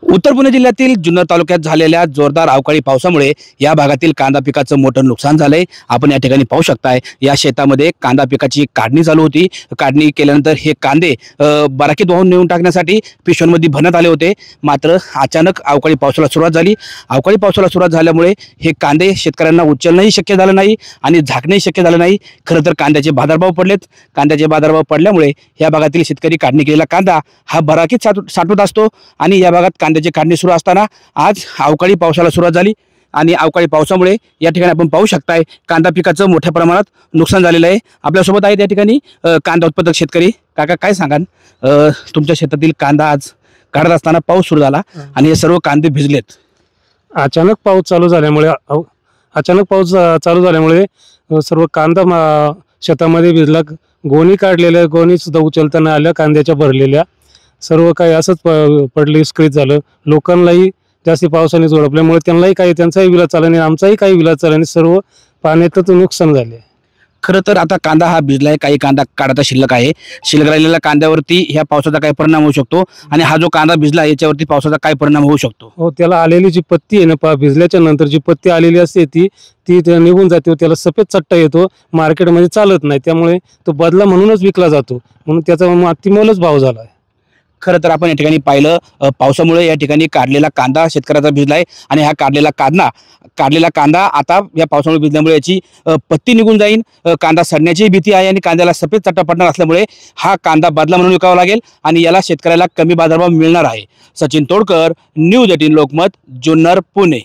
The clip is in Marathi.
उत्तर पुणे जिल्ह्यातील जुन्नर तालुक्यात झालेल्या जोरदार अवकाळी पावसामुळे या भागातील कांदा पिकाचं मोठं नुकसान झालंय। आपण या ठिकाणी पाहू शकताय, या शेतामध्ये कांदा पिकाची काढणी चालू होती। काढणी केल्यानंतर हे कांदे बराकीत वाहून नेऊन टाकण्यासाठी पिशव्यांमध्ये भरण्यात आले होते। मात्र अचानक अवकाळी पावसाला सुरुवात झाली। अवकाळी पावसाला सुरुवात झाल्यामुळे हे कांदे शेतकऱ्यांना उचलणंही शक्य झालं नाही आणि झाकणंही शक्य झालं नाही। खरं तर कांद्याचे बाजारभाव पडलेत। कांद्याचे बाजारभाव पडल्यामुळे या भागातील शेतकरी काढणी केलेला कांदा हा बराकीत साठवत असतो आणि या भागात कांद्याची काढणी सुरू असताना आज अवकाळी पावसाला सुरुवात झाली आणि अवकाळी पावसामुळे या ठिकाणी आपण पाहू शकताय कांदा पिकाचं मोठ्या प्रमाणात नुकसान झालेलं आहे। आपल्यासोबत आहेत या ठिकाणी कांदा उत्पादक शेतकरी। काका, काय सांगाल, तुमच्या शेतातील कांदा आज काढत असताना पाऊस सुरू झाला आणि हे सर्व कांदे भिजलेत। अचानक पाऊस चालू झाल्यामुळे सर्व कांदा शेतामध्ये भिजला। गोणी काढलेल्या, गोणी सुद्धा उचलताना आल्या कांद्याच्या भरलेल्या। सर्व काही असंच पडले, विस्कळीत झालं। लोकांनाही जास्ती पावसाने झोडपल्यामुळे त्यांचाही विलाज चालला नाही, आमचाही काही विलाज चालला नाही। सर्व पाण्यातच नुकसान झाले। खरं तर आता कांदा हा भिजलाय, काही कांदा काढायचा शिल्लक आहे। शिल्लक राहिलेल्या कांद्यावरती ह्या पावसाचा काय परिणाम होऊ शकतो आणि हा जो कांदा भिजला याच्यावरती पावसाचा काय परिणाम होऊ शकतो? हो, त्याला आलेली जी पत्ती आहे ना, भिजल्याच्या नंतर जी पत्ती आलेली असते ती निघून जाते। त्याला सफेद चट्टा येतो, मार्केटमध्ये चालत नाही, त्यामुळे तो बदला म्हणूनच विकला जातो, म्हणून त्याचा अतिमोलच भाव झाला आहे। खरं तर आपण या ठिकाणी पाहिलं, पावसामुळे या ठिकाणी काढलेला कांदा शेतकऱ्याचा भिजलाय आणि हा काढलेला कांदा आता या पावसामुळे भिजल्यामुळे याची पत्ती निघून जाईल। कांदा सडण्याची भीती आहे आणि कांद्याला सफेद चट्टा पडणार असल्यामुळे हा कांदा बदला म्हणून विकावा लागेल आणि याला शेतकऱ्याला कमी बाजारभाव मिळणार आहे। सचिन तोडकर, न्यूज 18 लोकमत, जुन्नर, पुणे।